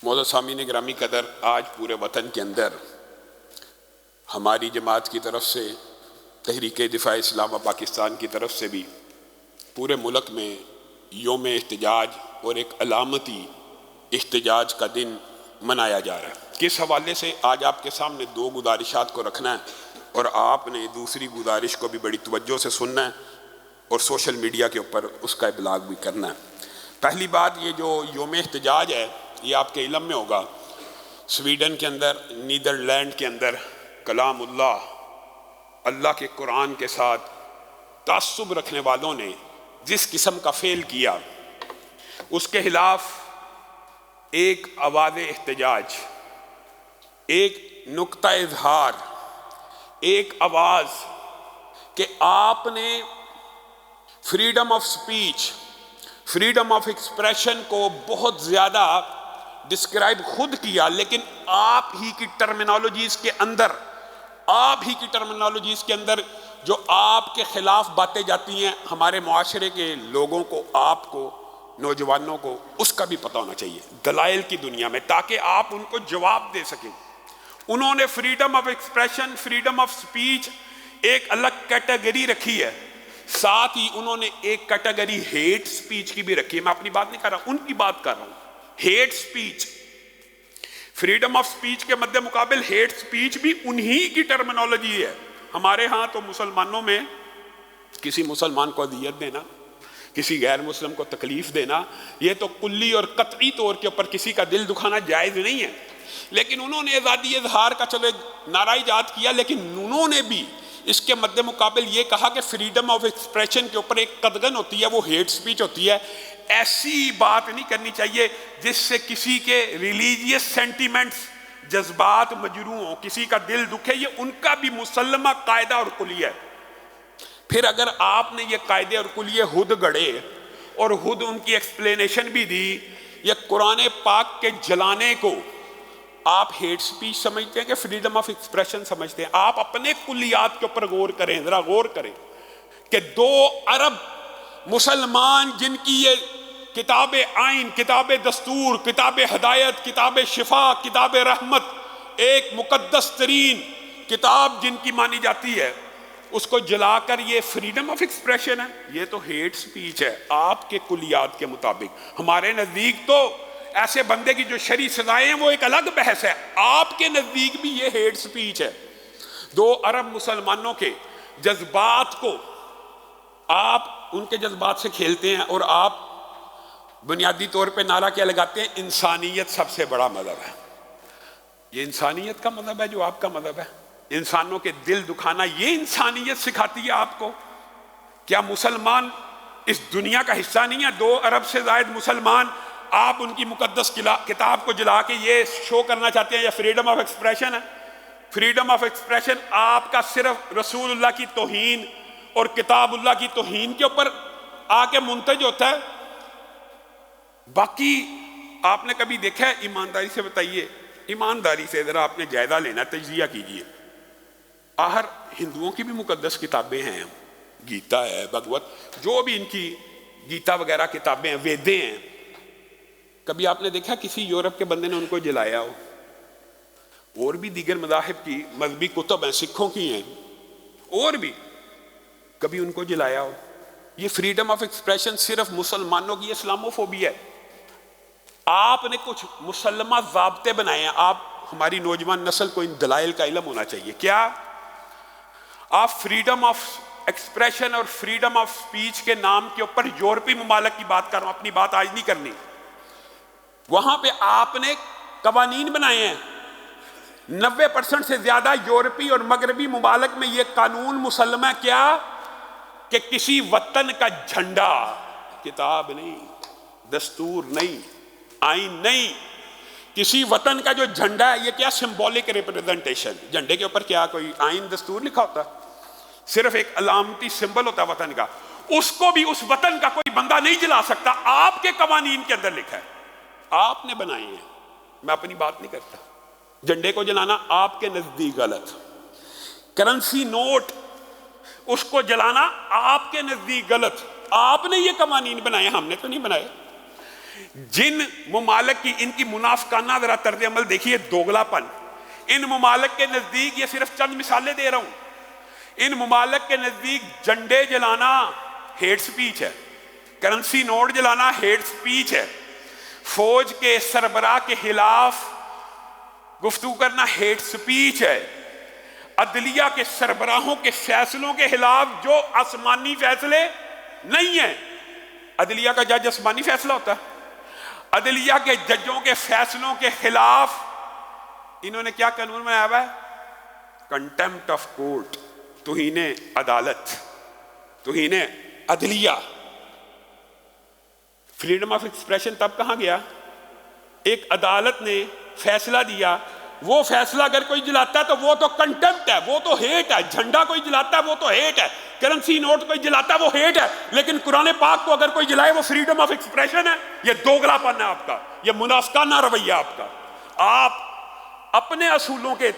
معزز سامعین گرامی قدر، آج پورے وطن کے اندر ہماری جماعت کی طرف سے، تحریک دفاع اسلام و پاکستان کی طرف سے بھی پورے ملک میں یوم احتجاج اور ایک علامتی احتجاج کا دن منایا جا رہا ہے۔ کس حوالے سے آج آپ کے سامنے دو گزارشات کو رکھنا ہے اور آپ نے دوسری گزارش کو بھی بڑی توجہ سے سننا ہے اور سوشل میڈیا کے اوپر اس کا ابلاغ بھی کرنا ہے۔ پہلی بات، یہ جو یوم احتجاج ہے یہ آپ کے علم میں ہوگا، سویڈن کے اندر، نیدرلینڈ کے اندر کلام اللہ کے قرآن کے ساتھ تعصب رکھنے والوں نے جس قسم کا فعل کیا، اس کے خلاف ایک آواز احتجاج، ایک نقطہ اظہار، ایک آواز کہ آپ نے freedom of speech, freedom of expression کو بہت زیادہ ڈسکرائب خود کیا، لیکن آپ ہی کی ٹرمینالوجیز کے اندر جو آپ کے خلاف باتیں جاتی ہیں، ہمارے معاشرے کے لوگوں کو، آپ کو، نوجوانوں کو اس کا بھی پتہ ہونا چاہیے دلائل کی دنیا میں، تاکہ آپ ان کو جواب دے سکیں۔ انہوں نے freedom of expression, freedom of speech ایک الگ کیٹیگری رکھی ہے، ساتھ ہی انہوں نے ایک کیٹیگری ہیٹ سپیچ کی بھی رکھی ہے۔ میں اپنی بات نہیں کر رہا، ان کی بات کر رہا ہوں۔ Hate speech, freedom of speech کے مد مقابل ہیٹ سپیچ بھی انہی کی ٹرمینالوجی ہے۔ ہمارے ہاں تو مسلمانوں میں کسی مسلمان کو اذیت دینا، کسی غیر مسلم کو تکلیف دینا، یہ تو کلی اور قطعی طور کے اوپر کسی کا دل دکھانا جائز نہیں ہے۔ لیکن انہوں نے آزادی اظہار کا چلو ایک نعرہ ایجاد کیا، لیکن انہوں نے بھی اس کے مد مقابل یہ کہا کہ فریڈم آف ایکسپریشن کے اوپر ایک قدغن ہوتی ہے، وہ ہیٹ سپیچ ہوتی ہے۔ ایسی بات نہیں کرنی چاہیے جس سے کسی کے ریلیجیس سینٹیمنٹس، جذبات مجروح ہوں، کسی کا دل دکھے، یہ ان کا بھی مسلمہ قاعدہ اور کلیہ ہے۔ پھر اگر آپ نے یہ قاعدے اور کلیہ خود گڑھے اور خود ان کی ایکسپلینیشن بھی دی، یہ قرآن پاک کے جلانے کو آپ ہیٹ سپیچ سمجھتے ہیں کہ فریڈم آف ایکسپریشن سمجھتے ہیں؟ آپ اپنے کلیات کے اوپر غور کریں، ذرا غور کریں کہ 2 ارب مسلمان جن کی یہ کتاب آئین، کتاب دستور، کتاب ہدایت، کتاب شفا، کتاب رحمت، ایک مقدس ترین کتاب جن کی مانی جاتی ہے، اس کو جلا کر یہ فریڈم آف ایکسپریشن ہے؟ یہ تو ہیٹ سپیچ ہے آپ کے کلیات کے مطابق۔ ہمارے نزدیک تو ایسے بندے کی جو شرعی سزائیں ہیں وہ ایک الگ بحث ہے، آپ کے نزدیک بھی یہ ہیٹ سپیچ ہے۔ 2 ارب مسلمانوں کے جذبات کو آپ ان کے جذبات سے کھیلتے ہیں، اور آپ بنیادی طور پہ نعرہ کیا لگاتے ہیں؟ انسانیت سب سے بڑا مذہب ہے۔ یہ انسانیت کا مذہب ہے جو آپ کا مذہب ہے؟ انسانوں کے دل دکھانا یہ انسانیت سکھاتی ہے آپ کو؟ کیا مسلمان اس دنیا کا حصہ نہیں ہے؟ 2 ارب سے زائد مسلمان، آپ ان کی مقدس کتاب کو جلا کے یہ شو کرنا چاہتے ہیں یہ فریڈم آف ایکسپریشن ہے؟ فریڈم آف ایکسپریشن آپ کا صرف رسول اللہ کی توہین اور کتاب اللہ کی توہین کے اوپر آ کے منتج ہوتا ہے؟ باقی آپ نے کبھی دیکھا ہے؟ ایمانداری سے بتائیے، ایمانداری سے ذرا آپ نے جائزہ لینا، تجزیہ کیجئے۔ آخر ہندوؤں کی بھی مقدس کتابیں ہیں، گیتا ہے، بھگوت، جو بھی ان کی گیتا وغیرہ کتابیں ہیں، ویدیں ہیں، کبھی آپ نے دیکھا کسی یورپ کے بندے نے ان کو جلایا ہو؟ اور بھی دیگر مذاہب کی مذہبی کتب ہیں، سکھوں کی ہیں، اور بھی کبھی ان کو جلایا ہو؟ یہ فریڈم آف ایکسپریشن صرف مسلمانوں کی اسلاموفوبیا ہے۔ آپ نے کچھ مسلمہ ضابطے بنائے ہیں، آپ ہماری نوجوان نسل کو ان دلائل کا علم ہونا چاہیے۔ کیا آپ فریڈم آف ایکسپریشن اور فریڈم آف سپیچ کے نام کے اوپر یورپی ممالک کی بات کر رہا ہوں، اپنی بات آج نہیں کرنی، وہاں پہ آپ نے قوانین بنائے ہیں۔ 90% سے زیادہ یورپی اور مغربی ممالک میں یہ قانون مسلم ہے کیا کہ کسی وطن کا جھنڈا، کتاب نہیں، دستور نہیں، آئین نہیں، کسی وطن کا جو جھنڈا ہے یہ کیا سمبولک ریپریزنٹیشن، جھنڈے کے اوپر کیا کوئی آئین دستور لکھا ہوتا؟ صرف ایک علامتی سمبل ہوتا ہے وطن کا، اس کو بھی اس وطن کا کوئی بندہ نہیں جلا سکتا، آپ کے قوانین کے اندر لکھا ہے، آپ نے بنائے ہیں۔ میں اپنی بات نہیں کرتا، جھنڈے کو جلانا آپ کے نزدیک غلط، کرنسی نوٹ اس کو جلانا آپ کے نزدیک غلط، آپ نے یہ قوانین بنائے، ہم نے تو نہیں بنائے۔ جن ممالک کی ان کی منافقانہ ذرا طرز عمل دیکھیے، دوگلا پن. ان ممالک کے نزدیک، یہ صرف چند مثالیں دے رہا ہوں، ان ممالک کے نزدیک جھنڈے جلانا ہیٹ سپیچ ہے، کرنسی نوٹ جلانا ہیٹ سپیچ ہے، فوج کے سربراہ کے خلاف گفتگو کرنا ہیٹ سپیچ ہے، عدلیہ کے سربراہوں کے فیصلوں کے خلاف جو آسمانی فیصلے نہیں ہیں. عدلیہ کا جج آسمانی فیصلہ ہوتا ہے. عدلیہ کے ججوں کے فیصلوں کے خلاف انہوں نے کیا قانون بنایا ہوا ہے؟ کنٹمپٹ آف کورٹ، توہین عدالت، توہین عدلیہ. فریڈم آف ایکسپریشن تب کہاں گیا؟ ایک عدالت نے فیصلہ دیا، وہ فیصلہ اگر کوئی جلاتا ہے تو وہ تو کنٹمپٹ ہے، وہ تو ہیٹ ہے. جھنڈا کوئی جلاتا ہے وہ تو ہیٹ ہے، کرنسی نوٹ کوئی جلاتا ہے وہ ہیٹ ہے. لیکن قرآن پاک کو اگر کوئی جلائے وہ فریڈم آف ایکسپریشن ہے. یہ دوگلا پن ہے آپ کا، یہ منافقانہ رویہ آپ کا. آپ اپنے اصولوں کے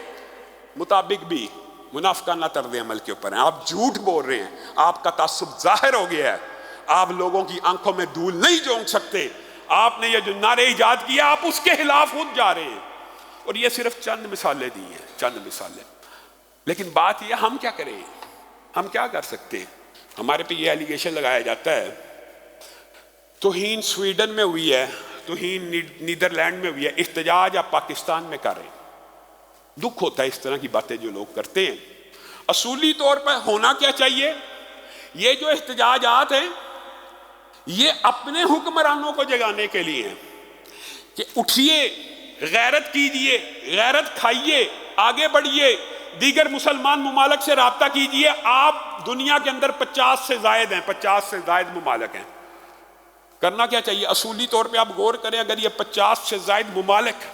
مطابق بھی منافقانہ طرز عمل کے اوپر ہیں. آپ جھوٹ بول رہے ہیں، آپ کا تعصب ظاہر ہو گیا ہے، آپ لوگوں کی آنکھوں میں دھول نہیں جھونک سکتے. آپ نے یہ جو نعرے ایجاد کیا آپ اس کے خلاف خود جا رہے ہیں. اور یہ صرف چند مثالیں دی ہیں، چند مثالیں. لیکن بات یہ، ہم کیا کریں؟ ہم کیا کر سکتے ہیں؟ ہمارے پہ یہ ایلیگیشن لگایا جاتا ہے توہین سویڈن میں ہوئی ہے، توہین نیدرلینڈ میں ہوئی ہے، احتجاج آپ پاکستان میں کر رہے ہیں. دکھ ہوتا ہے اس طرح کی باتیں جو لوگ کرتے ہیں. اصولی طور پر ہونا کیا چاہیے؟ یہ جو احتجاجات ہیں یہ اپنے حکمرانوں کو جگانے کے لیے ہیں کہ اٹھیے، غیرت کیجئے، غیرت کھائیے، آگے بڑھیے، دیگر مسلمان ممالک سے رابطہ کیجئے. آپ دنیا کے اندر 50 سے زائد ہیں، 50 سے زائد ممالک ہیں. کرنا کیا چاہیے؟ اصولی طور پہ آپ غور کریں، اگر یہ 50 سے زائد ممالک،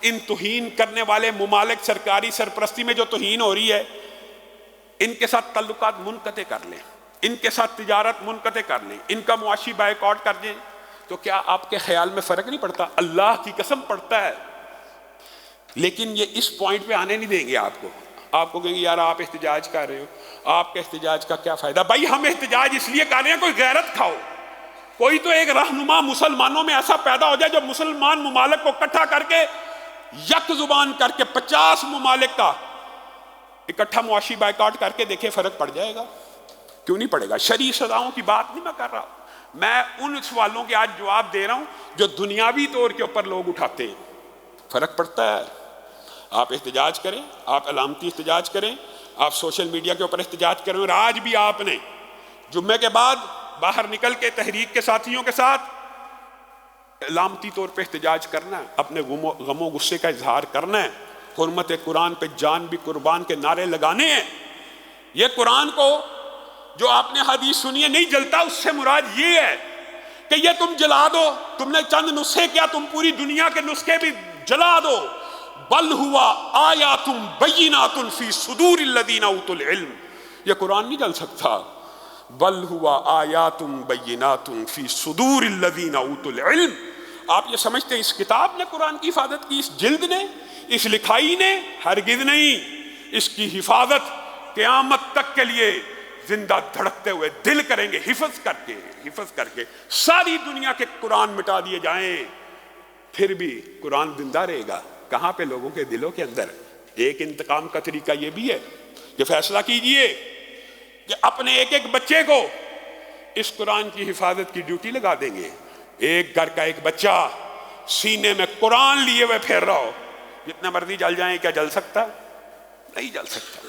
ان توہین کرنے والے ممالک، سرکاری سرپرستی میں جو توہین ہو رہی ہے، ان کے ساتھ تعلقات منقطع کر لیں، ان کے ساتھ تجارت منقطع کر لیں، ان کا معاشی بائیکاٹ کر دیں، تو کیا آپ کے خیال میں فرق نہیں پڑتا؟ اللہ کی قسم پڑتا ہے. لیکن یہ اس پوائنٹ پہ آنے نہیں دیں گے آپ کو. آپ کو کہیں گے یار آپ احتجاج کر رہے ہو، آپ کے احتجاج کا کیا فائدہ؟ بھائی ہم احتجاج اس لیے کر رہے ہیں کوئی غیرت کھاؤ، کوئی تو ایک رہنما مسلمانوں میں ایسا پیدا ہو جائے جو مسلمان ممالک کو اکٹھا کر کے، یک زبان کر کے 50 ممالک کا اکٹھا معاشی بائیکاٹ کر کے دیکھیں فرق پڑ جائے گا. کیوں نہیں پڑے گا؟ شرعی سزاؤں کی بات نہیں میں کر رہا، میں ان سوالوں کے آج جواب دے رہا ہوں جو دنیاوی طور کے اوپر لوگ اٹھاتے ہیں. فرق پڑتا ہے. آپ احتجاج کریں، آپ علامتی احتجاج کریں، آپ سوشل میڈیا کے اوپر احتجاج کریں. اور آج بھی آپ نے جمعے کے بعد باہر نکل کے تحریک کے ساتھیوں کے ساتھ علامتی طور پہ احتجاج کرنا ہے، اپنے غم و غصے کا اظہار کرنا ہے، حرمت قرآن پہ جان بھی قربان کے نعرے لگانے ہیں. یہ قرآن کو جو آپ نے حدیث سنی ہے نہیں جلتا، اس سے مراد یہ ہے کہ یہ تم جلا دو. تم نے چند نسخے کیا، تم پوری دنیا کے نسخے بھی جلا دو. بل ہوا آیات بینات فی صدور الذین اوتوا العلم. یہ قرآن نہیں جل سکتا. بل ہوا آیات بینات فی صدور الذین اوتوا العلم. آپ یہ سمجھتے ہیں اس کتاب نے قرآن کی حفاظت کی، اس جلد نے، اس لکھائی نے؟ ہرگز نہیں. اس کی حفاظت قیامت تک کے لیے زندہ دھڑکتے ہوئے دل کریں گے، حفظ کر کے. ساری دنیا کے قرآن مٹا دیے جائیں پھر بھی قرآن زندہ رہے گا. کہاں پہ؟ لوگوں کے دلوں کے اندر. ایک انتقام کا طریقہ یہ بھی ہے کہ فیصلہ کیجئے کہ اپنے ایک ایک بچے کو اس قرآن کی حفاظت کی ڈیوٹی لگا دیں گے. ایک گھر کا ایک بچہ سینے میں قرآن لیے ہوئے پھیر رہا ہو، جتنے مرضی جل جائیں، کیا جل سکتا؟ نہیں جل سکتا.